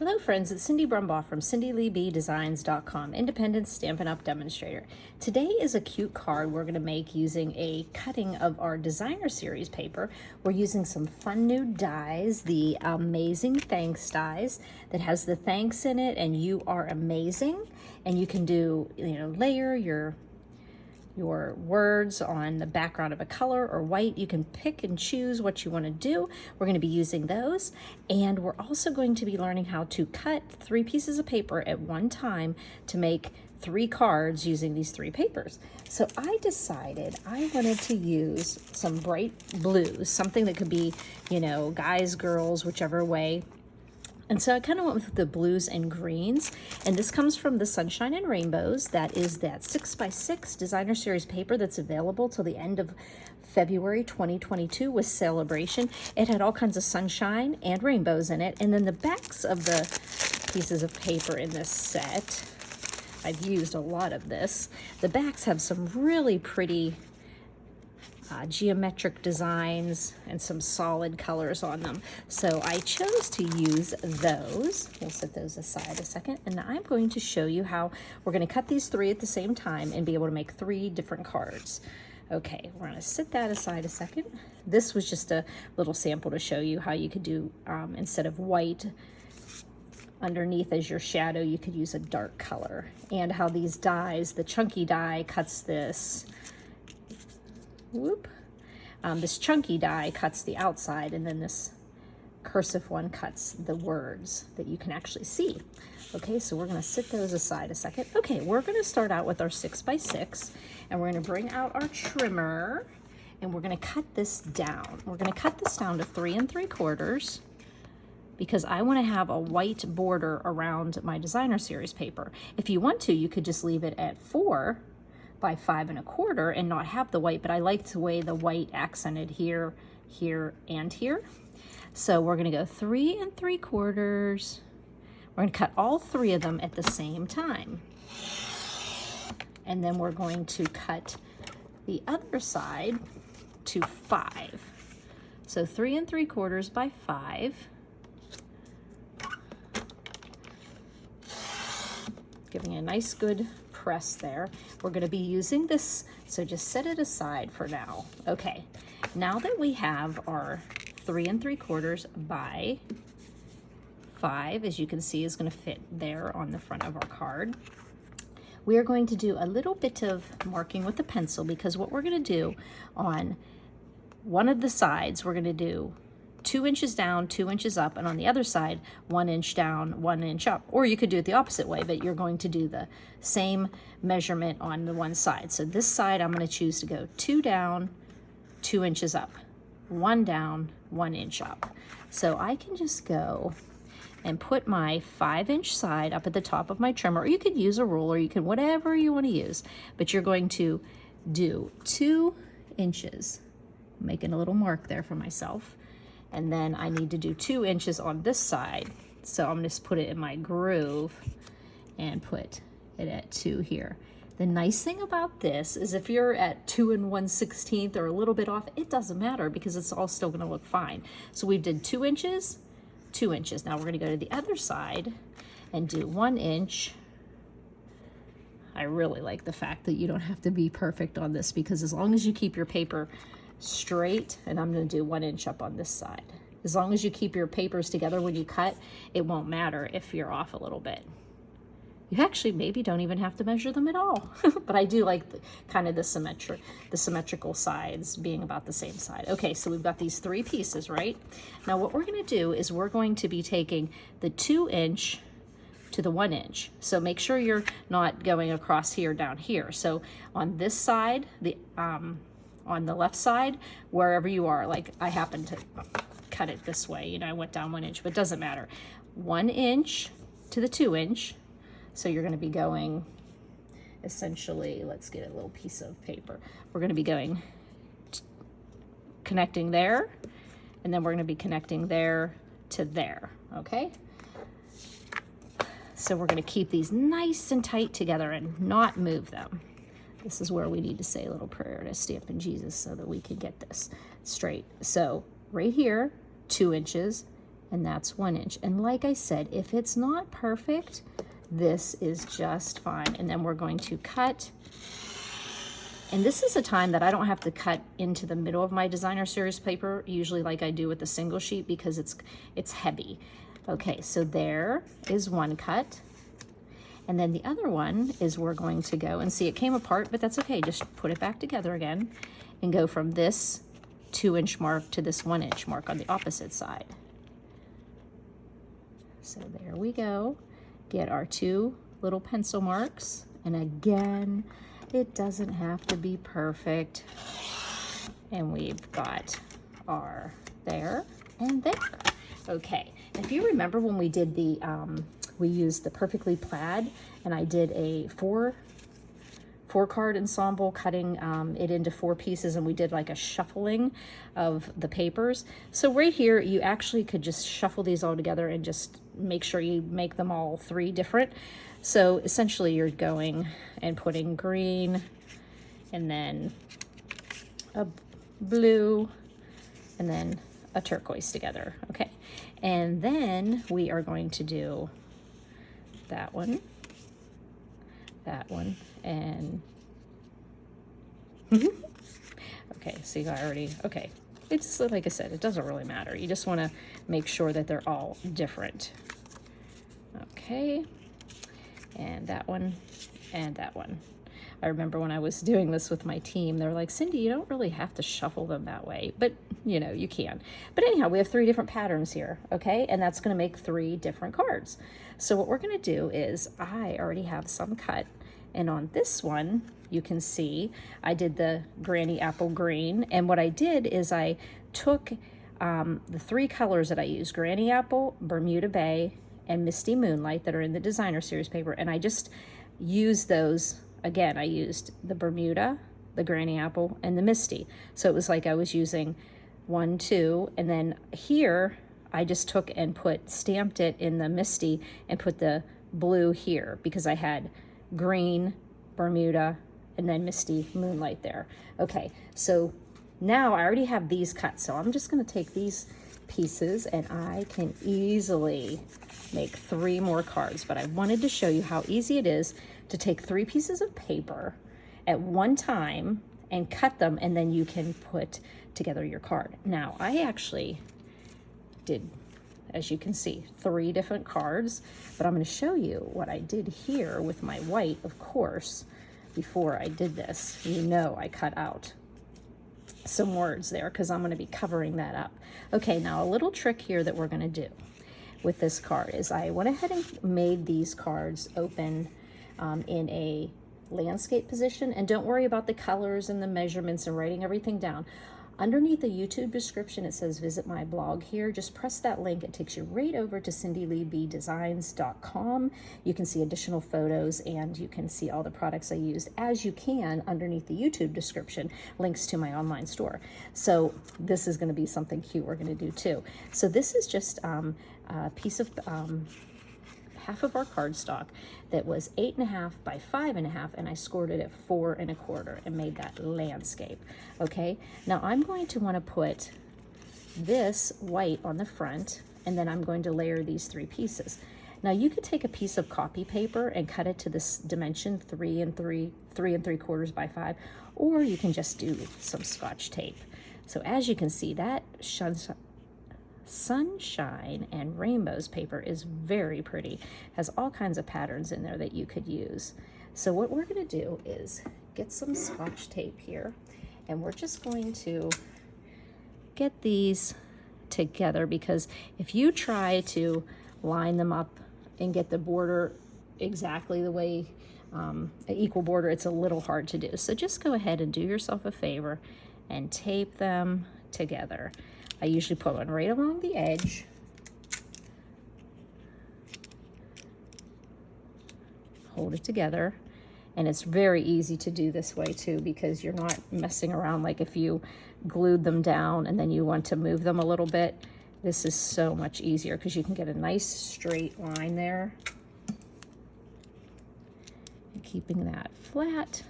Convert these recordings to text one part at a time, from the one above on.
Hello friends, it's Cindy Brumbaugh from CindyLeeBDesigns.com, independent Stampin' Up! Demonstrator. Today is a cute card we're going to make using a cutting of our designer series paper. We're using some fun new dies, the Amazing Thanks dies that has the thanks in it and you are amazing. And you can do, layer your words on the background of a color or white. You can pick and choose what you want to do. We're going to be using those, and we're also going to be learning how to cut 3 pieces of paper at one time to make 3 cards using these 3 papers. So I decided I wanted to use some bright blues, something that could be, guys, girls, whichever way. And so I kind of went with the blues and greens, and this comes from the Sunshine and Rainbows. That is that 6x6 designer series paper that's available till the end of February 2022 with Celebration. It had all kinds of sunshine and rainbows in it, and then the backs of the pieces of paper in this set, I've used a lot of this. The backs have some really pretty geometric designs and some solid colors on them. So I chose to use those. We'll set those aside a second, and I'm going to show you how we're going to cut these 3 at the same time and be able to make 3 different cards. Okay, we're going to set that aside a second. This was just a little sample to show you how you could do, instead of white underneath as your shadow, you could use a dark color, and how these dies, the chunky die cuts this. Whoop. This chunky die cuts the outside, and then this cursive one cuts the words that you can actually see. Okay, so we're going to set those aside a second. Okay, we're going to start out with our 6x6, and we're going to bring out our trimmer, and we're going to cut this down. We're going to cut this down to 3 3/4 because I want to have a white border around my designer series paper. If you want to, you could just leave it at 4 by 5 1/4 and not have the white, but I like the way the white accented here, here, and here. So we're going to go 3 3/4. We're going to cut all 3 of them at the same time. And then we're going to cut the other side to 5. So 3 3/4 by 5. Giving a nice good press there. We're going to be using this, so just set it aside for now. Okay, now that we have our 3 3/4 by 5, as you can see, is going to fit there on the front of our card. We are going to do a little bit of marking with the pencil, because what we're going to do on one of the sides, we're going to do 2 inches down, 2 inches up, and on the other side, 1 inch down, 1 inch up. Or you could do it the opposite way, but you're going to do the same measurement on the one side. So this side, I'm going to choose to go 2 down, 2 inches up, 1 down, 1 inch up. So I can just go and put my 5-inch side up at the top of my trimmer, or you could use a ruler, you can, whatever you want to use, but you're going to do 2 inches. I'm making a little mark there for myself. And then I need to do 2 inches on this side. So I'm going to just put it in my groove and put it at 2 here. The nice thing about this is if you're at 2 1/16 or a little bit off, it doesn't matter because it's all still going to look fine. So we did 2 inches, 2 inches. Now we're going to go to the other side and do 1 inch. I really like the fact that you don't have to be perfect on this, because as long as you keep your paper straight, and I'm going to do 1 inch up on this side. As long as you keep your papers together when you cut, it won't matter if you're off a little bit. You actually maybe don't even have to measure them at all. But I do like the symmetrical sides being about the same side. Okay, so we've got these 3 pieces, right? Now what we're going to do is we're going to be taking the 2 inch to the 1 inch. So make sure you're not going across here, down here. So on this side, on the left side, wherever you are, like I happen to cut it this way, I went down 1 inch, but it doesn't matter. 1 inch to the 2 inch. So you're going to be going, essentially, let's get a little piece of paper. We're going to be going, connecting there, and then we're going to be connecting there to there, okay? So we're going to keep these nice and tight together and not move them. This is where we need to say a little prayer to Stampin' Jesus so that we can get this straight. So right here, 2 inches, and that's 1 inch. And like I said, if it's not perfect, this is just fine. And then we're going to cut. And this is a time that I don't have to cut into the middle of my designer series paper, usually like I do with the single sheet, because it's heavy. Okay, so there is one cut. And then the other one is we're going to go and see it came apart, but that's okay. Just put it back together again and go from this 2 inch mark to this 1 inch mark on the opposite side. So there we go. Get our 2 little pencil marks. And again, it doesn't have to be perfect. And we've got our there and there. Okay, if you remember when we did the, we used the Perfectly Plaid, and I did a four card ensemble, cutting it into 4 pieces, and we did like a shuffling of the papers. So right here, you actually could just shuffle these all together and just make sure you make them all 3 different. So essentially you're going and putting green, and then a blue, and then a turquoise together, okay? And then we are going to do that one, and okay, see, I already, okay. It's like I said, it doesn't really matter. You just want to make sure that they're all different. Okay, and that one, and that one. I remember when I was doing this with my team, they're like, Cindy, you don't really have to shuffle them that way, but you know, you can. But anyhow, we have 3 different patterns here, okay? And that's gonna make 3 different cards. So what we're gonna do is, I already have some cut, and on this one, you can see, I did the Granny Apple Green, and what I did is I took the 3 colors that I used, Granny Apple, Bermuda Bay, and Misty Moonlight that are in the designer series paper, and I just used those. Again, I used the Bermuda, the Granny Apple, and the Misty. So it was like I was using 1, 2, and then here I just took and stamped it in the Misty and put the blue here, because I had green, Bermuda, and then Misty Moonlight there. Okay, so now I already have these cut, so I'm just gonna take these pieces and I can easily make 3 more cards, but I wanted to show you how easy it is to take 3 pieces of paper at one time and cut them, and then you can put together your card. Now, I actually did, as you can see, 3 different cards, but I'm going to show you what I did here with my white. Of course, before I did this, you know, I cut out some words there because I'm going to be covering that up. Okay, now a little trick here that we're going to do with this card is I went ahead and made these cards open in a landscape position, and don't worry about the colors and the measurements and writing everything down. Underneath the YouTube description, it says visit my blog here. Just press that link. It takes you right over to cindyleeBdesigns.com. You can see additional photos, and you can see all the products I used, as you can underneath the YouTube description, links to my online store. So this is going to be something cute we're going to do too. So this is just a piece of half of our cardstock that was 8.5 by 5.5, and I scored it at 4 1/4 and made that landscape. Okay, now I'm going to want to put this white on the front, and then I'm going to layer these 3 pieces. Now you could take a piece of copy paper and cut it to this dimension, 3 3/4 by 5, or you can just do some Scotch tape. So as you can see, that Sunshine and Rainbows paper is very pretty, has all kinds of patterns in there that you could use. So what we're going to do is get some Scotch tape here, and we're just going to get these together, because if you try to line them up and get the border exactly the way an equal border, it's a little hard to do. So just go ahead and do yourself a favor and tape them together. I usually put one right along the edge. Hold it together. And it's very easy to do this way too, because you're not messing around like if you glued them down and then you want to move them a little bit. This is so much easier because you can get a nice straight line there. And keeping that flat.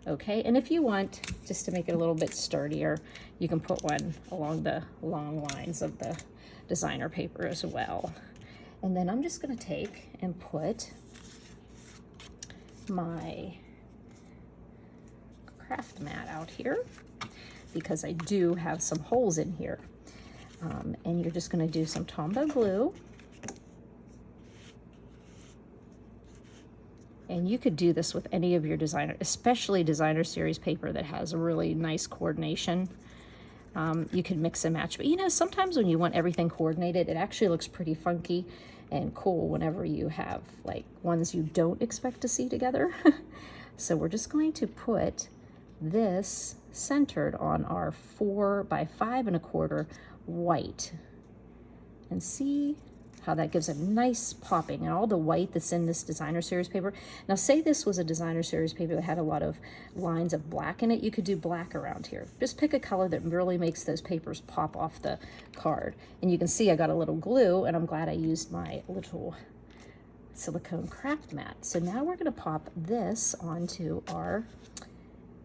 Okay, and if you want, just to make it a little bit sturdier, you can put one along the long lines of the designer paper as well. And then I'm just going to take and put my craft mat out here because I do have some holes in here. And you're just going to do some Tombow glue. And you could do this with any of your designer, especially designer series paper that has a really nice coordination. You can mix and match, but you know, sometimes when you want everything coordinated, it actually looks pretty funky and cool whenever you have like ones you don't expect to see together. So we're just going to put this centered on our 4 by 5 1/4 white, and see how that gives a nice popping, and all the white that's in this designer series paper. Now say this was a designer series paper that had a lot of lines of black in it, you could do black around here. Just pick a color that really makes those papers pop off the card. And you can see I got a little glue, and I'm glad I used my little silicone craft mat. So now we're gonna pop this onto our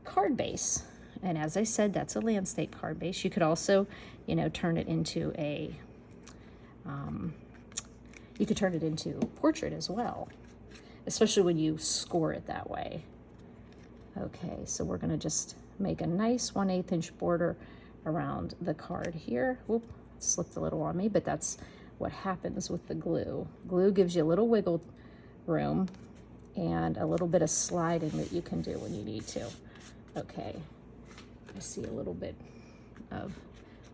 card base. And as I said, that's a landscape card base. You could also, you know, turn it into a, you could turn it into portrait as well, especially when you score it that way. Okay, so we're gonna just make a nice 1/8 inch border around the card here. Whoop, it slipped a little on me, but that's what happens with the glue. Glue gives you a little wiggle room and a little bit of sliding that you can do when you need to. Okay, I see a little bit of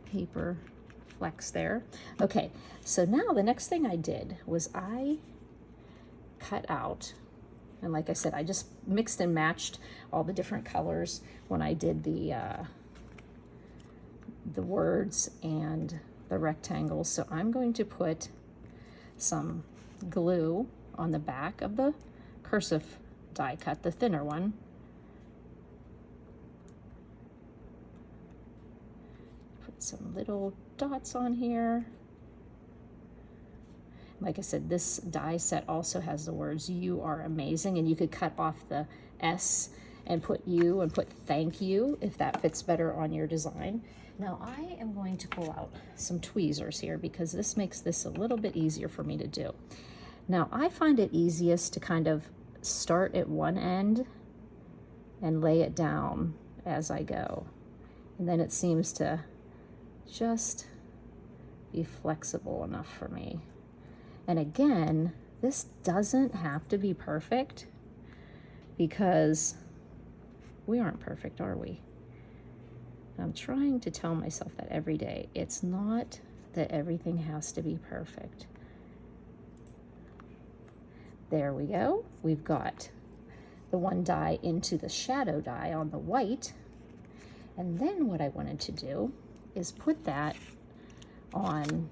paper flex there. Okay, so now the next thing I did was I cut out, and like I said, I just mixed and matched all the different colors when I did the words and the rectangles. So I'm going to put some glue on the back of the cursive die cut, the thinner one. Put some little dots on here. Like I said, this die set also has the words "You are amazing," and you could cut off the S and put "you" and put "thank you" if that fits better on your design. Now I am going to pull out some tweezers here because this makes this a little bit easier for me to do. Now I find it easiest to kind of start at one end and lay it down as I go. And then it seems to just be flexible enough for me. And again, this doesn't have to be perfect because we aren't perfect, are we? I'm trying to tell myself that every day. It's not that everything has to be perfect. There we go. We've got the one die into the shadow die on the white. And then what I wanted to do is put that on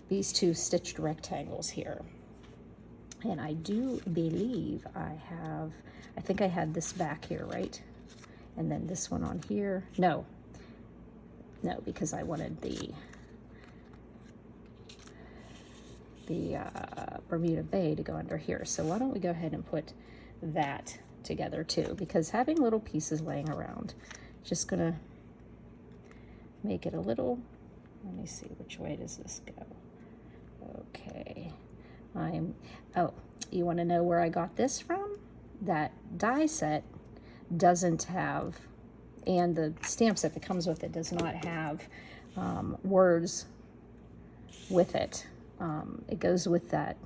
these two stitched rectangles here. And I do believe I think I had this back here, right? And then this one on here. No, because I wanted the Bermuda Bay to go under here. So why don't we go ahead and put that together too, because having little pieces laying around, just gonna make it a little, let me see, which way does this go? Okay, oh, you wanna know where I got this from? That die set doesn't have, and the stamp set that comes with it does not have words with it. It goes with that,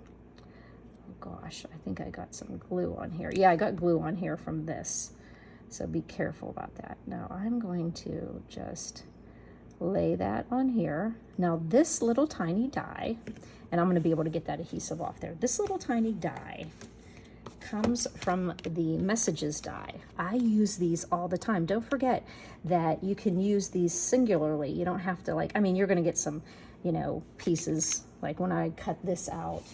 oh gosh, I think I got some glue on here. Yeah, I got glue on here from this, so be careful about that. Now I'm going to just lay that on here. Now this little tiny die, and I'm going to be able to get that adhesive off there. This little tiny die comes from the messages die. I use these all the time. Don't forget that you can use these singularly. You don't have to, like, I mean, you're going to get some, you know, pieces, like when I cut this out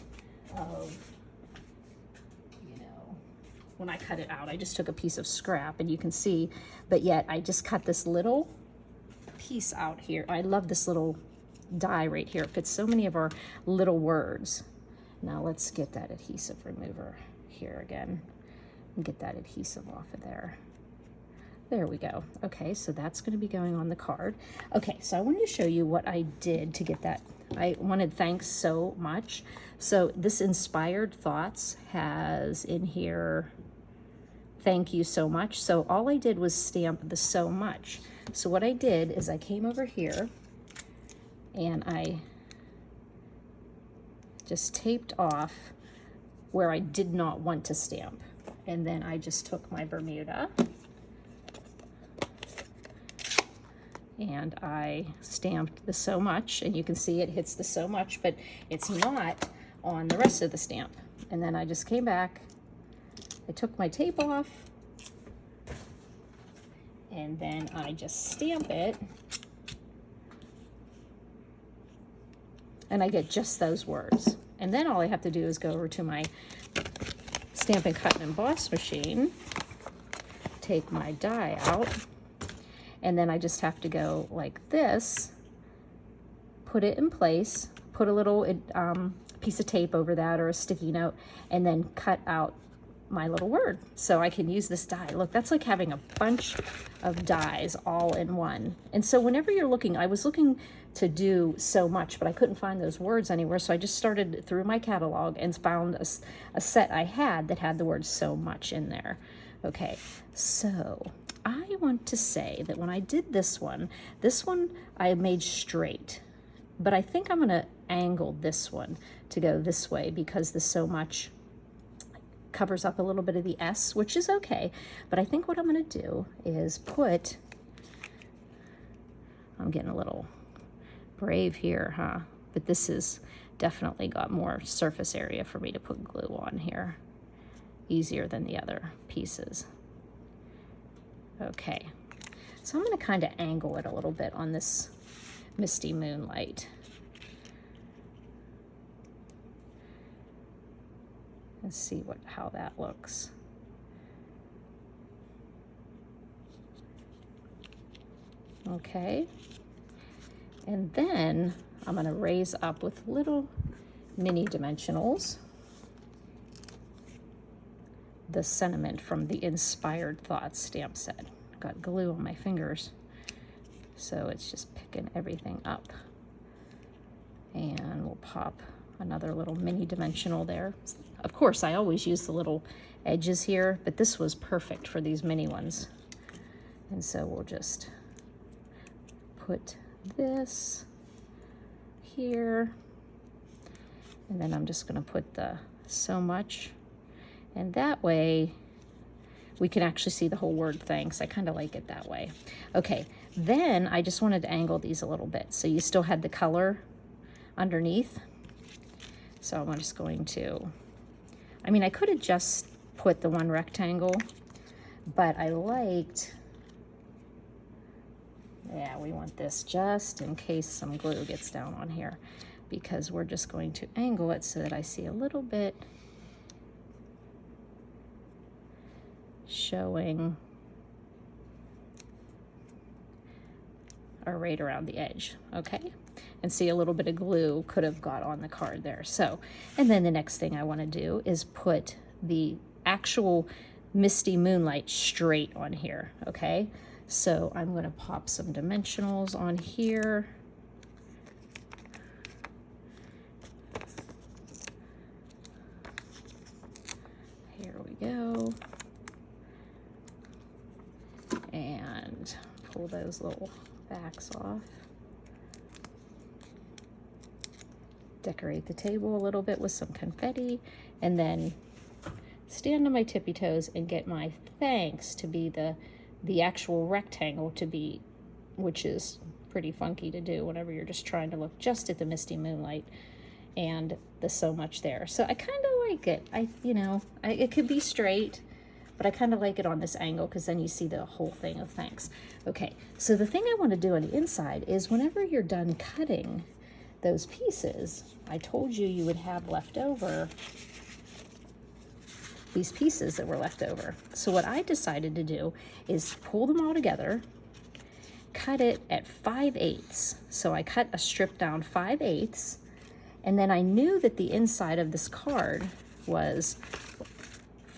of, you know, when I cut it out, I just took a piece of scrap and you can see, but yet I just cut this little piece out here. I love this little die right here. It fits so many of our little words. Now let's get that adhesive remover here again and get that adhesive off of there. There we go. Okay, so that's going to be going on the card. Okay, so I wanted to show you what I did to get that. I wanted thanks so much. So this Inspired Thoughts has in here, thank you so much. So all I did was stamp the so much. So what I did is I came over here and I just taped off where I did not want to stamp. And then I just took my Bermuda and I stamped the so much, and you can see it hits the so much, but it's not on the rest of the stamp. And then I just came back, I took my tape off, and then I just stamp it, and I get just those words. And then all I have to do is go over to my Stampin' Cut and Emboss machine, take my die out, and then I just have to go like this, put it in place, put a little piece of tape over that or a sticky note, and then cut out my little word. So I can use this die. Look, that's like having a bunch of dies all in one. And so whenever you're looking, I was looking to do so much, but I couldn't find those words anywhere. So I just started through my catalog and found a set I had that had the word so much in there. Okay, so I want to say that when I did this one I made straight, but I think I'm gonna angle this one to go this way because the so much covers up a little bit of the S, which is okay. But I think what I'm gonna do is put, I'm getting a little brave here, huh? But this is definitely got more surface area for me to put glue on here. Easier than the other pieces. Okay, so I'm going to kind of angle it a little bit on this Misty Moonlight. Let's see how that looks. Okay, and then I'm going to raise up with little mini dimensionals the sentiment from the Inspired Thoughts stamp set. Got glue on my fingers, so it's just picking everything up. And we'll pop another little mini dimensional there. Of course, I always use the little edges here, but this was perfect for these mini ones. And so we'll just put this here, and then I'm just going to put the so much. And that way we can actually see the whole word thanks. I kind of like it that way. Okay, then I just wanted to angle these a little bit so you still had the color underneath. So I'm just going to, I mean, I could have just put the one rectangle, but I liked, yeah, we want this just in case some glue gets down on here, because we're just going to angle it so that I see a little bit showing or right around the edge, okay? And see a little bit of glue could have got on the card there. So, and then the next thing I want to do is put the actual Misty Moonlight straight on here, okay? So I'm going to pop some dimensionals on here. Here we go. And pull those little backs off. Decorate the table a little bit with some confetti, and then stand on my tippy toes and get my thanks to be the actual rectangle to be, which is pretty funky to do whenever you're just trying to look just at the Misty Moonlight and the so much there. So I kind of like it. It could be straight, but I kind of like it on this angle because then you see the whole thing of thanks. Okay, so the thing I want to do on the inside is whenever you're done cutting those pieces, I told you you would have left over these pieces that were left over. So what I decided to do is pull them all together, cut it at 5/8. So I cut a strip down 5/8, and then I knew that the inside of this card was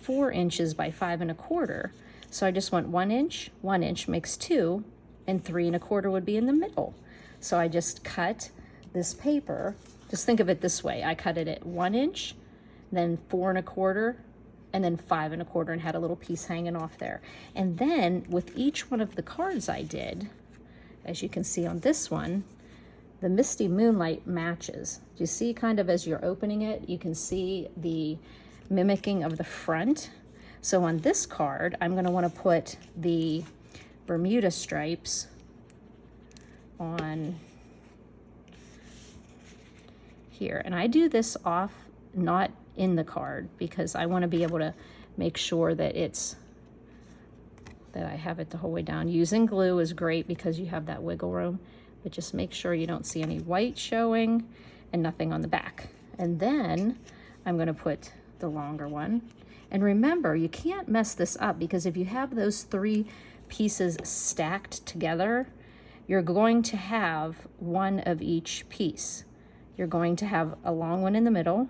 4 inches by 5 1/4. So I just went 1 inch makes 2, and 3 1/4 would be in the middle. So I just cut this paper, just think of it this way. I cut it at 1 inch, then 4 1/4, and then 5 1/4, and had a little piece hanging off there. And then with each one of the cards I did, as you can see on this one, the Misty Moonlight matches. Do you see kind of as you're opening it, you can see the mimicking of the front. So on this card, I'm going to want to put the Bermuda stripes on here. And I do this off, not in the card, because I want to be able to make sure that I have it the whole way down. Using glue is great because you have that wiggle room, but just make sure you don't see any white showing and nothing on the back. And then I'm going to put the longer one. And remember, you can't mess this up, because if you have those 3 pieces stacked together, you're going to have one of each piece. You're going to have a long one in the middle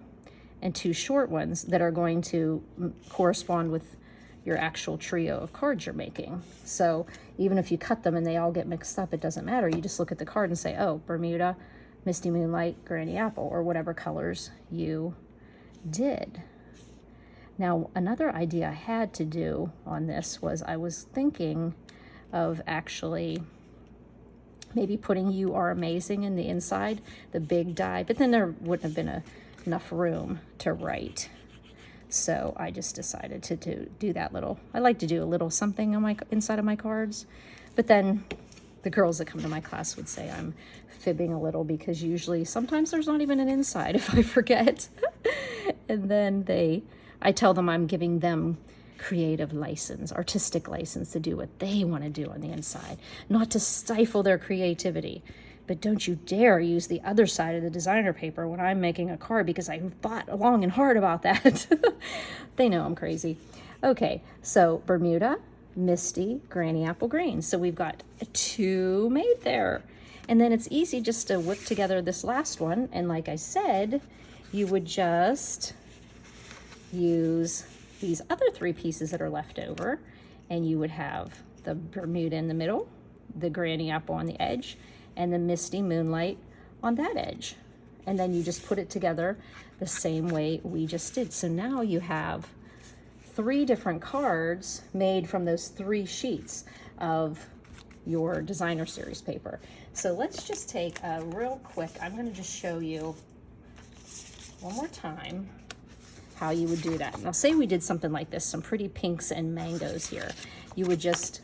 and 2 short ones that are going to correspond with your actual trio of cards you're making. So even if you cut them and they all get mixed up, it doesn't matter. You just look at the card and say, oh, Bermuda, Misty Moonlight, Granny Apple, or whatever colors you did. Now, another idea I had to do on this was I was thinking of actually maybe putting "You Are Amazing" in the inside, the big die, but then there wouldn't have been enough room to write. So I just decided to do that little, I like to do a little something on my inside of my cards, but then the girls that come to my class would say I'm fibbing a little, because usually sometimes there's not even an inside if I forget. And then I tell them I'm giving them creative license, artistic license to do what they want to do on the inside, not to stifle their creativity. But don't you dare use the other side of the designer paper when I'm making a card, because I thought long and hard about that. They know I'm crazy. Okay, so Bermuda, Misty, Granny Apple Green. So we've got 2 made there. And then it's easy just to whip together this last one. And like I said, you would just use these other 3 pieces that are left over, and you would have the Bermuda in the middle, the Granny Apple on the edge, and the Misty Moonlight on that edge. And then you just put it together the same way we just did. So now you have 3 different cards made from those 3 sheets of your designer series paper. So let's just take a real quick, I'm going to just show you one more time how you would do that. Now say we did something like this, some pretty pinks and mangoes here. You would just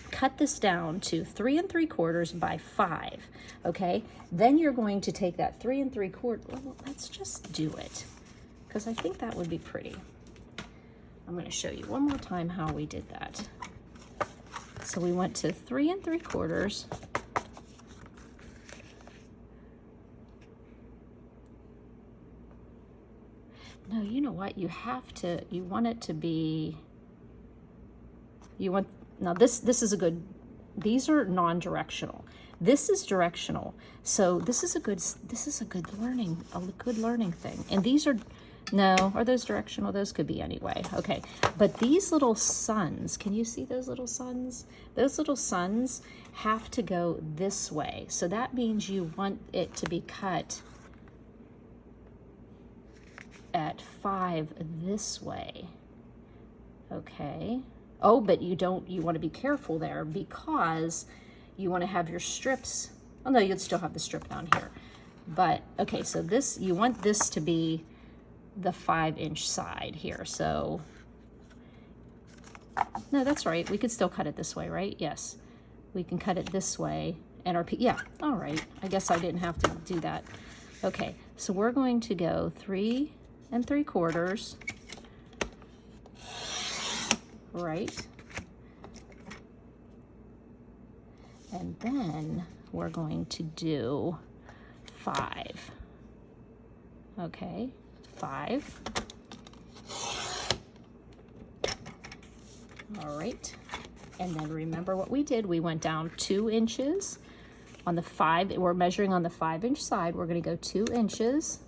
cut this down to 3 3/4 by 5, okay? Then you're going to take that 3 3/4, well, let's just do it, because I think that would be pretty. I'm going to show you one more time how we did that. So we went to 3 3/4. No, you know what? You have to, you want it to be, you want, now this is a good, these are non-directional. This is directional. So this is a good learning thing. And these are, no, are those directional? Those could be anyway. Okay, but these little suns, can you see those little suns? Those little suns have to go this way. So that means you want it to be cut at 5 this way. Okay. Oh, but you want to be careful there, because you want to have your strips. Oh no, you'd still have the strip down here. But okay, so this, you want this to be the 5-inch side here. So no, that's right. We could still cut it this way, right? Yes, we can cut it this way. And yeah, all right. I guess I didn't have to do that. Okay, so we're going to go 3 3/4, right? And then we're going to do 5. Okay, 5. All right, and then remember what we did. We went down 2 inches on the 5. We're measuring on the 5-inch side. We're going to go 2 inches.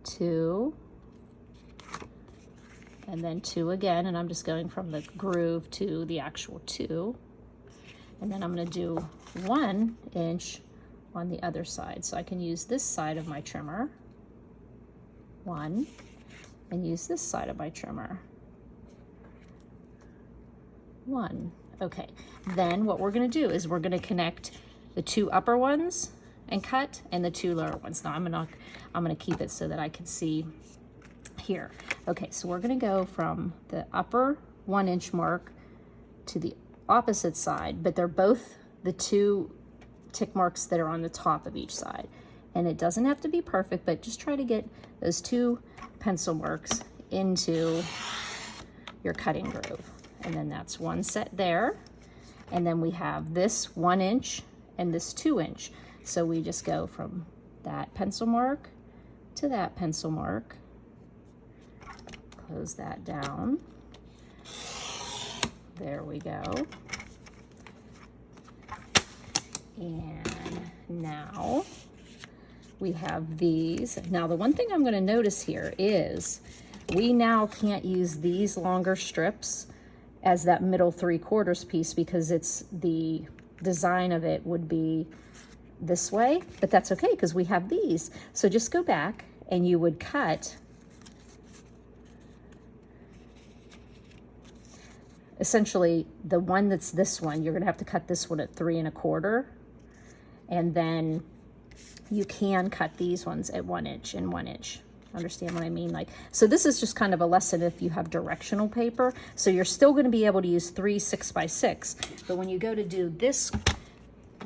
2, and then 2 again, and I'm just going from the groove to the actual 2. And then I'm going to do 1 inch on the other side. So I can use this side of my trimmer, 1, and use this side of my trimmer, 1. Okay, then what we're going to do is we're going to connect the 2 upper ones and cut, and the 2 lower ones. Now I'm going to keep it so that I can see here. Okay, so we're going to go from the upper 1 inch mark to the opposite side, but they're both the 2 tick marks that are on the top of each side. And it doesn't have to be perfect, but just try to get those 2 pencil marks into your cutting groove. And then that's 1 set there. And then we have this 1 inch and this 2 inch. So we just go from that pencil mark to that pencil mark. Close that down. There we go. And now we have these. Now the one thing I'm going to notice here is we now can't use these longer strips as that middle 3/4 piece because it's the design of it would be this way, but that's okay because we have these. So just go back and you would cut essentially the one that's this one. You're going to have to cut this one at 3 1/4, and then you can cut these ones at 1 inch and 1 inch. Understand what I mean? Like, so this is just kind of a lesson if you have directional paper. So you're still going to be able to use 3 6x6, but when you go to do this,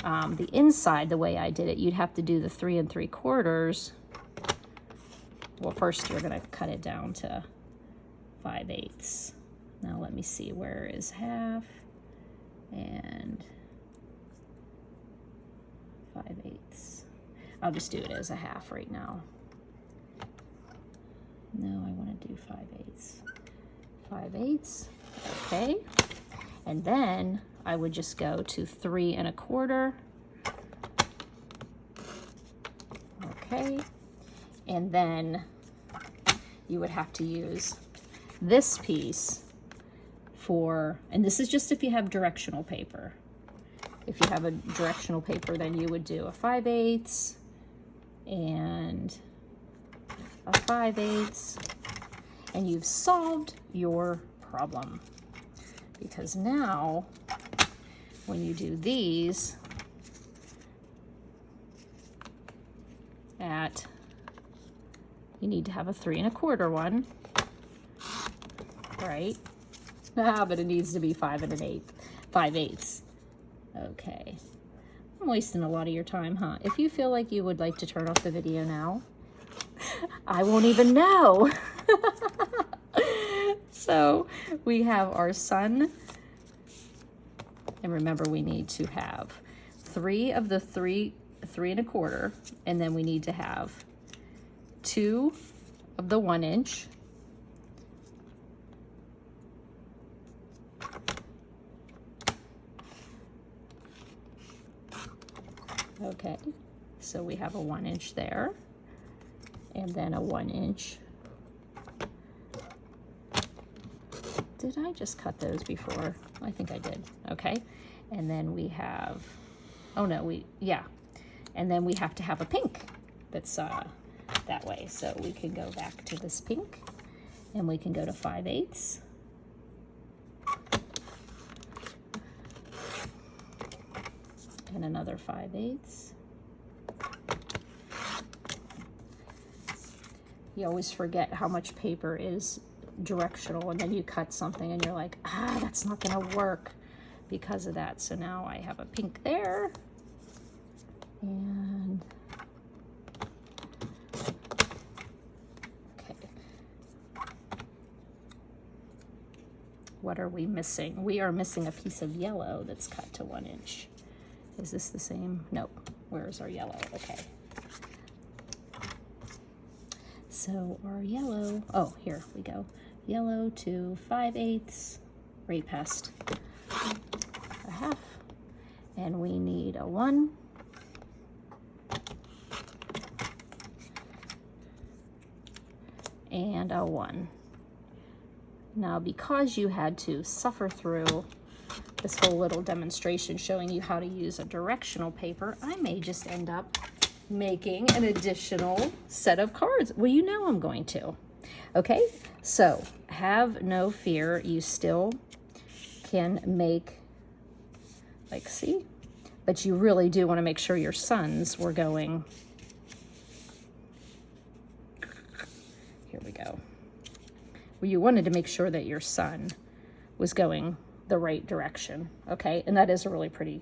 the inside, the way I did it, you'd have to do the 3 3/4. Well, first you're going to cut it down to 5/8. Now let me see, where is half and 5/8? I'll just do it as a half right now. No, I want to do 5/8. 5/8, okay. And then I would just go to 3 1/4. Okay. And then you would have to use this piece for, and this is just if you have directional paper. If you have a directional paper, then you would do a 5/8 and a 5/8, and you've solved your problem. Because now, when you do these you need to have a 3 1/4 one, right? But it needs to be 5 5/8. Okay. I'm wasting a lot of your time, huh? If you feel like you would like to turn off the video now, I won't even know. So we have our sun, and remember we need to have 3 of the 3 1/4, and then we need to have 2 of the 1 inch, okay, so we have a 1 inch there, and then a 1 inch. Did I just cut those before? I think I did. Okay, and then we have, oh no, yeah, and then we have to have a pink that's that way. So we can go back to this pink, and we can go to 5/8. And another 5/8. You always forget how much paper is directional, and then you cut something and you're like, that's not gonna work because of that. So now I have a pink there, and okay, what are we missing? We are missing a piece of yellow that's cut to 1 inch. Is this the same? Nope. Where's our yellow? Okay. So our yellow, oh, here we go. Yellow to 5/8, right past a half. And we need a 1. And a 1. Now, because you had to suffer through this whole little demonstration showing you how to use a directional paper, I may just end up making an additional set of cards. Well, you know I'm going to. Okay, so have no fear. You still can make, like, see? But you really do want to make sure your sons were going. Here we go. Well, you wanted to make sure that your son was going the right direction, okay? And that is a really pretty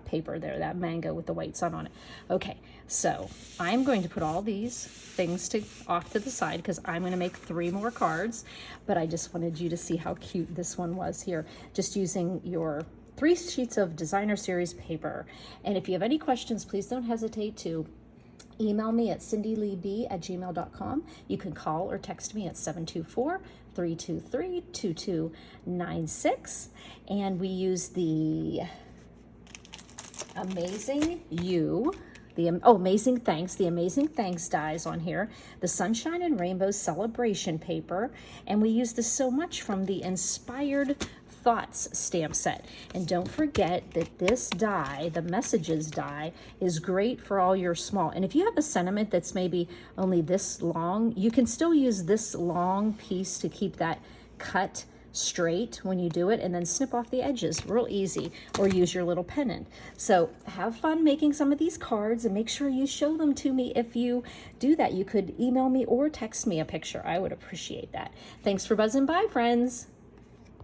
paper there, that mango with the white sun on it. Okay, so I'm going to put all these things off to the side because I'm going to make 3 more cards, but I just wanted you to see how cute this one was here, just using your 3 sheets of designer series paper. And if you have any questions, please don't hesitate to email me at cindyleeb@gmail.com. You can call or text me at 724-323-2296. And we use the Amazing Amazing Thanks dies on here, the Sunshine and Rainbow Celebration paper, and we use this so much from the Inspired Thoughts stamp set. And don't forget that this die, the messages die, is great for all your small. And if you have a sentiment that's maybe only this long, you can still use this long piece to keep that cut straight when you do it, and then snip off the edges real easy, or use your little pennant. So have fun making some of these cards, and make sure you show them to me. If you do that, you could email me or text me a picture. I would appreciate that. Thanks for buzzing by, friends.